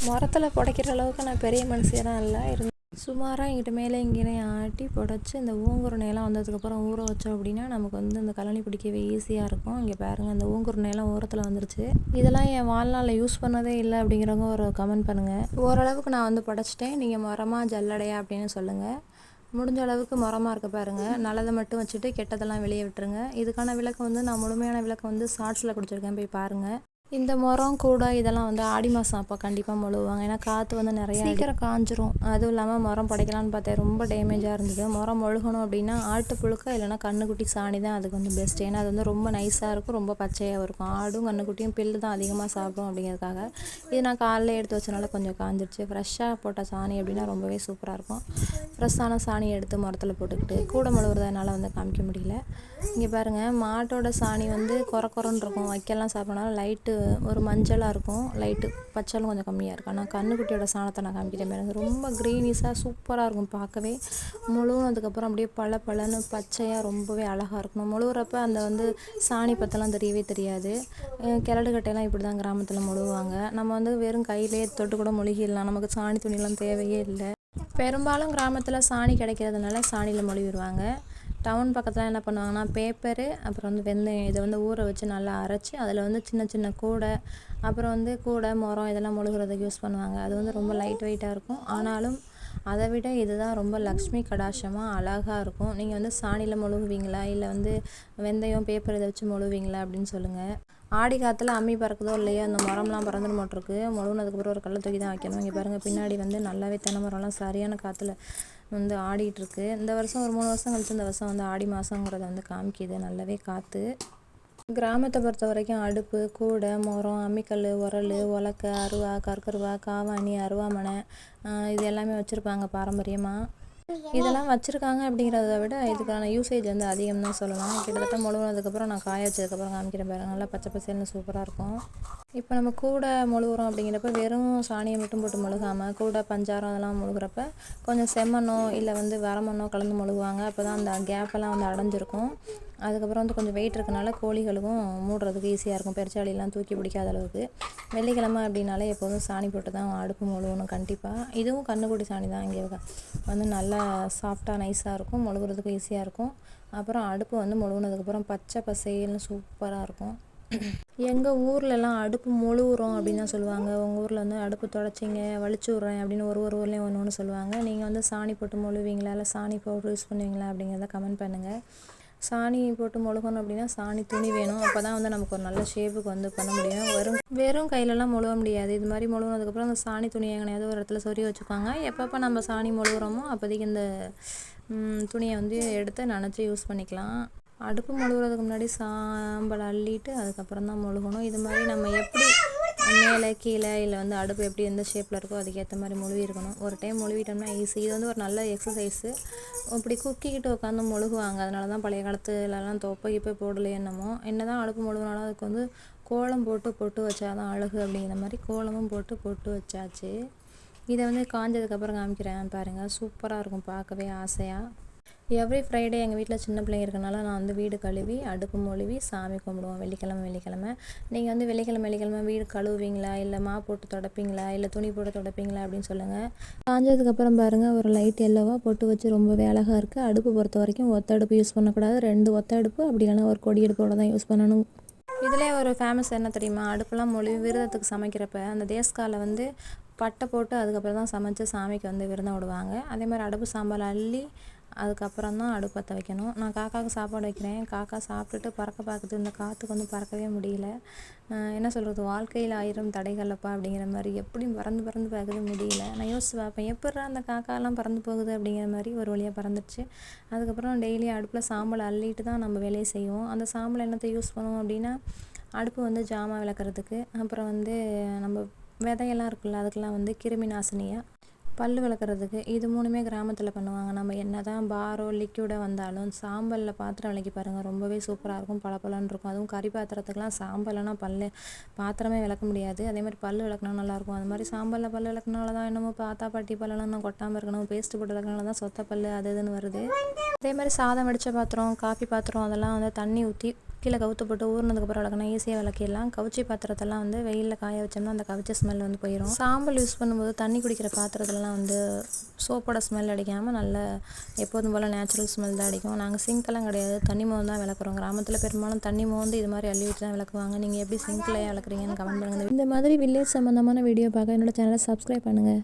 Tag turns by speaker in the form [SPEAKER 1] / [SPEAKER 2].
[SPEAKER 1] மரத்தில் புடைக்கிற அளவுக்கு நான் பெரிய மனுஷியெல்லாம் இல்லை சுமாராக எங்கிட்ட மேலே இங்கேயும் ஆட்டி புடச்சி இந்த ஊங்குருணையெல்லாம் வந்ததுக்கப்புறம் ஊற வச்சோம் அப்படின்னா நமக்கு வந்து இந்த கழனி பிடிக்கவே ஈஸியாக இருக்கும். இங்கே பாருங்கள், இந்த ஊங்குருணையெல்லாம் ஓரத்தில் வந்துருச்சு. இதெல்லாம் என் வாழ்நாளில் யூஸ் பண்ணதே இல்லை அப்படிங்கிறவங்க ஒரு கமெண்ட் பண்ணுங்கள். ஓரளவுக்கு நான் வந்து புடச்சிட்டேன். நீங்கள் மரமாக ஜல்லடையா அப்படின்னு சொல்லுங்கள். முடிஞ்ச அளவுக்கு மரமாக இருக்க பாருங்கள். நல்லதை மட்டும் வச்சுட்டு கெட்டதெல்லாம் வெளியே விட்டுருங்க. இதுக்கான விளக்கம் வந்து நான் முழுமையான விளக்கம் வந்து ஷார்ட்ஸில் கொடுத்துருக்கேன், போய் பாருங்கள். இந்த மரம் கூட இதெல்லாம் வந்து ஆடி மாதம் அப்போ கண்டிப்பாக மொழுவாங்க. ஏன்னா காற்று வந்து நிறைய சீக்கிரம் காஞ்சிரும். அதுவும் இல்லாமல் மரம் படைக்கலான்னு பார்த்தேன், ரொம்ப டேமேஜாக இருந்தது. மரம் மொழுகணும் அப்படின்னா ஆட்டு புழுக்க இல்லைனா கண்ணுக்குட்டி சாணி தான் அதுக்கு வந்து பெஸ்ட். ஏன்னா அது வந்து ரொம்ப நைஸாக இருக்கும், ரொம்ப பச்சையாக இருக்கும். ஆடும் கண்ணுக்குட்டியும் பில்லு தான் அதிகமாக சாப்பிடும் அப்படிங்கிறதுக்காக. இது நான் காலையில் எடுத்து வச்சனால கொஞ்சம் காஞ்சிருச்சு. ஃப்ரெஷ்ஷாக போட்ட சாணி அப்படின்னா ரொம்பவே சூப்பராக இருக்கும். ஃப்ரெஷ்ஷான சாணியை எடுத்து மரத்தில் போட்டுக்கிட்டு கூட மொழுவுறதுனால வந்து காமிக்க முடியல. இங்கே பாருங்கள், மாட்டோட சாணி வந்து குறன்னு இருக்கும். வைக்கலாம் சாப்பிட்றனால லைட்டு ஒரு மஞ்சளாக இருக்கும், லைட்டு பச்சலும் கொஞ்சம் கம்மியாக இருக்கும். ஆனால் கண்ணுக்குட்டியோட சாணத்தை நான் காமிக்கிறேன் பாருங்க. ரொம்ப க்ரீனிஸாக சூப்பராக இருக்கும் பார்க்கவே. முழுவதுக்கப்புறம் அப்படியே பழன்னு பச்சையாக ரொம்பவே அழகாக இருக்கணும். முழுகிறப்ப அந்த வந்து சாணி பத்தெல்லாம் தெரியவே தெரியாது. கிழடு கட்டையெல்லாம் இப்படி தான் கிராமத்தில் முழுவாங்க. நம்ம வந்து வெறும் கையிலே தொட்டு கூட மொழிகிடலாம். நமக்கு சாணி துணியெல்லாம் தேவையே இல்லை. பெரும்பாலும் கிராமத்தில் சாணி கிடைக்கிறதுனால சாணியில் மொழிவிடுவாங்க. டவுன் பக்கத்தில் என்ன பண்ணுவாங்கன்னா பேப்பரு, அப்புறம் வந்து வெந்தயம், இதை வந்து ஊற வச்சு நல்லா அரைச்சி அதில் வந்து சின்ன சின்ன கூடை, அப்புறம் வந்து கூடை மரம் இதெல்லாம் மொழுகிறதுக்கு யூஸ் பண்ணுவாங்க. அது வந்து ரொம்ப லைட் வெயிட்டாக இருக்கும். ஆனாலும் அதை விட இதுதான் ரொம்ப லக்ஷ்மி கடாட்சமாக அழகாக இருக்கும். நீங்கள் வந்து சாணியில் மொழுகுவீங்களா இல்லை வந்து வெந்தயம் பேப்பர் இதை வச்சு மொழுவீங்களா அப்படின்னு சொல்லுங்கள். ஆடி காற்றுல அம்மி பறக்குதோ இல்லையோ அந்த மரம்லாம் பறந்துட மாட்டிருக்கு. மொழுகினதுக்கப்புறம் ஒரு கல்லை தூக்கி தான் வைக்கணும். இங்கே பாருங்கள், பின்னாடி வந்து நல்லாவே தென்னை மரம்லாம் சரியான காற்றுல வந்து ஆடிட்டுருக்கு. இந்த வருஷம் ஒரு 3 வருஷம் கழிச்சு இந்த வருஷம் வந்து ஆடி மாதங்கிறத வந்து காமிக்கிது நல்லாவே காற்று. கிராமத்தை பொறுத்த வரைக்கும் அடுப்பு, கூடை, மரம், அம்மிக்கல், உரல், உலக்க, அருவா, கற்கருவா, காவாணி, அருவாமனை இது எல்லாமே வச்சுருப்பாங்க பாரம்பரியமாக. இதெல்லாம் வச்சுருக்காங்க அப்படிங்கிறத விட இதுக்கான யூசேஜ் வந்து அதிகம் தான் சொல்லலாம். கிட்டத்தட்ட மொழுகினதுக்கப்புறம் நான் காய வச்சதுக்கப்புறம் காமிக்கிறேன் பாருங்கள், நல்லா பச்சை பசேல்னு சூப்பராக இருக்கும். இப்போ நம்ம கூடை மொழுகுறோம் அப்படிங்கிறப்ப வெறும் சாணியை மட்டும் போட்டு மொழுகாமல் கூடை பஞ்சாரம் அதெல்லாம் மொழுகிறப்ப கொஞ்சம் செம்மண்ணோ இல்லை வந்து வரமண்ணோ கலந்து மொழுகுவாங்க. அப்போ தான் அந்த கேப்பெல்லாம் வந்து அடைஞ்சிருக்கும். அதுக்கப்புறம் வந்து கொஞ்சம் வெயிட் இருக்கனால கோழிகளுக்கும் மூடுறதுக்கு ஈஸியாக இருக்கும், பெருச்சாளிலாம் தூக்கி பிடிக்காத அளவுக்கு. வெள்ளிக்கிழமை அப்படின்னாலே எப்போதும் சாணி போட்டு தான் அடுப்பு மொழுகணும் கண்டிப்பாக. இதுவும் கண்ணுக்குட்டி சாணி தான். இங்கே வந்து நல்லா சாஃப்டாக நைஸாக இருக்கும், மொழுகுறதுக்கு ஈஸியாக இருக்கும். அப்புறம் அடுப்பு வந்து மொழுகுனதுக்கப்புறம் பச்சை பசேல்னு சூப்பராக இருக்கும். எங்கள் ஊர்லலாம் அடுப்பு மொழுகுறோம் அப்படின்னு தான் சொல்லுவாங்க. உங்கள் ஊரில் வந்து அடுப்பு தொடச்சிங்க வலிச்சு விட்றேன் அப்படின்னு ஒரு ஊர்லேயும் ஒன்று சொல்லுவாங்க. நீங்கள் வந்து சாணி போட்டு மொழுவீங்களா இல்லை சாணி பவுடர் யூஸ் பண்ணுவீங்களா அப்படிங்கிறத கமெண்ட் பண்ணுங்கள். சாணி போட்டு மொழுகணும் அப்படின்னா சாணி துணி வேணும். அப்போ தான் வந்து நமக்கு ஒரு நல்ல ஷேப்புக்கு வந்து பண்ண முடியும். வெறும் கையிலலாம் மொழுக முடியாது. இது மாதிரி மொழுகினதுக்கப்புறம் அந்த சாணி துணியை எங்கனையாவது ஒரு இடத்துல சொறி வச்சுப்பாங்க. எப்பப்போ நம்ம சாணி மொழுகுறோமோ அப்போதைக்கு இந்த துணியை வந்து எடுத்து நனைச்சி யூஸ் பண்ணிக்கலாம். அடுப்பு மொழுகிறதுக்கு முன்னாடி சாம்பல் அள்ளிட்டு அதுக்கப்புறம் தான் மொழுகணும். இது மாதிரி நம்ம எப்படி மேலே கீழே இல்லை வந்து அடுப்பு எப்படி எந்த ஷேப்பில் இருக்கோ அதுக்கேற்ற மாதிரி மொழுவி இருக்கணும். ஒரு டைம் மொழுவிட்டோம்னா ஈஸி. இது வந்து ஒரு நல்ல எக்ஸசைஸு. இப்படி குக்கிக்கிட்டு உட்காந்து மொழுகுவாங்க. அதனால தான் பழைய காலத்துலலாம் தொப்பை போடலையே என்னமோ. என்ன தான் அடுப்பு மொழுகினாலும் அதுக்கு வந்து கோலம் போட்டு பொட்டு வச்சா தான் அழகு அப்படிங்கிற மாதிரி கோலமும் போட்டு பொட்டு வச்சாச்சு. இதை வந்து காஞ்சதுக்கப்புறம் காமிக்கிறேன் பாருங்கள், சூப்பராக இருக்கும் பார்க்கவே ஆசையாக. எவ்ரி ஃப்ரைடே எங்கள் வீட்டில் சின்ன பிள்ளைங்க இருக்கனால நான் வந்து வீடு கழுவி அடுப்பு மொழுவி சாமி கும்பிடுவோம் வெள்ளிக்கிழமை. நீங்கள் வந்து வெள்ளிக்கிழமை வீடு கழுவுவீங்களா இல்லை போட்டு தொடப்பீங்களா இல்லை துணி போட்டு தொடப்பீங்களா அப்படின்னு சொல்லுங்கள். காஞ்சதுக்கப்புறம் பாருங்கள், ஒரு லைட் எல்லோவாக பொட்டு வச்சு ரொம்பவே அழகாக இருக்குது. அடுப்பு பொறுத்த வரைக்கும் ஒத்த அடுப்பு யூஸ் பண்ணக்கூடாது, 2 ஒத்த அடுப்பு அப்படி இல்லைனா ஒரு கொடி அடுப்போட தான் யூஸ் பண்ணணும். இதிலே ஒரு ஃபேமஸ் என்ன தெரியுமா, அடுப்பெல்லாம் மொழி விரதத்துக்கு சமைக்கிறப்ப அந்த தேஸ்காலில் வந்து பட்டை போட்டு அதுக்கப்புறம் தான் சமைச்சு சாமிக்கு வந்து விரதம் விடுவாங்க. அதே மாதிரி அடுப்பு சாம்பல் அள்ளி அதுக்கப்புறம் தான் அடுப்பு பற்ற வைக்கணும். நான் காக்காவுக்கு சாப்பாடு வைக்கிறேன். காக்கா சாப்பிட்டுட்டு பறக்க பார்க்குது. இந்த காற்றுக்கு வந்து பறக்கவே முடியல. என்ன சொல்கிறது, வாழ்க்கையில் 1000 தடைகளப்பா அப்படிங்கிற மாதிரி எப்படி பறந்து பார்க்குது முடியல. நான் யோசிச்சு பார்ப்பேன், எப்பட்றா அந்த காக்காலாம் பறந்து போகுது அப்படிங்கிற மாதிரி. ஒரு வழியாக பறந்துடுச்சு. அதுக்கப்புறம் டெய்லி அடுப்பில் சாம்பல் அள்ளிட்டு தான் நம்ம வேலையை செய்வோம். அந்த சாம்பல் என்னத்தை யூஸ் பண்ணுவோம் அப்படின்னா அடுப்பு வந்து ஜாமான் விளக்குறதுக்கு, அப்புறம் வந்து நம்ம விதையெல்லாம் இருக்குல்ல அதுக்கெல்லாம் வந்து கிருமி நாசினியாக, பல் விளக்குறதுக்கு. இது 3மே கிராமத்தில் பண்ணுவாங்க. நம்ம என்ன தான் பாரோ லிக்யூடாக வந்தாலும் சாம்பலில் பாத்திரம் விளக்கி பாருங்கள், ரொம்பவே சூப்பராக இருக்கும், பளபளன்னு இருக்கும். அதுவும் கறி பாத்திரத்துக்கெலாம் சாம்பல்னா பாத்திரமே விளக்க முடியாது. அதே மாதிரி பல் விளக்குனா நல்லாயிருக்கும். அது மாதிரி சாம்பலில் பல் விளக்குனால தான் என்னமோ தாத்தா பாட்டி பல்லெல்லாம் நான் கொட்டாமல் இருக்கணும், பேஸ்ட்டு போட்டு விளக்குனால தான் சொத்த பல் அது இதுன்னு வருது. அதே மாதிரி சாதம் வடித்த பாத்திரம், காஃபி பாத்திரம் அதெல்லாம் வந்து தண்ணி ஊற்றி கீழே கவுத்து போட்டு ஊறினதுக்கப்புறம் விளக்குனா ஈஸியாக விளக்கிடலாம். கவுச்சி பாத்திரத்தெல்லாம் வந்து வெயிலில் காய வச்சோம்னா அந்த கவிச்ச ஸ்மெல் வந்து போயிடும். சாம்பல் யூஸ் பண்ணும்போது தண்ணி குடிக்கிற பாத்திரத்துலலாம் வந்து சோப்போட ஸ்மெல் அடிக்காமல் நல்ல எப்போதும் போல் நேச்சுரல் ஸ்மெல் தான் அடிக்கும். நாங்கள் சிங்க்கெல்லாம் கிடையாது, தண்ணி மோந்து தான் விளக்குறோம். கிராமத்தில் பெரும்பாலும் தண்ணி மோந்து இது மாதிரி அள்ளி வச்சு தான் விளக்குவாங்க. நீங்கள் எப்படி சிங்க்லையே விளக்குறீங்கன்னு கமெண்ட் பண்ணுங்கள். இந்த மாதிரி வில்லேஜ் சம்மந்தமான வீடியோ பார்க்க என்னோட சேனலை சப்ஸ்கிரைப் பண்ணுங்கள்.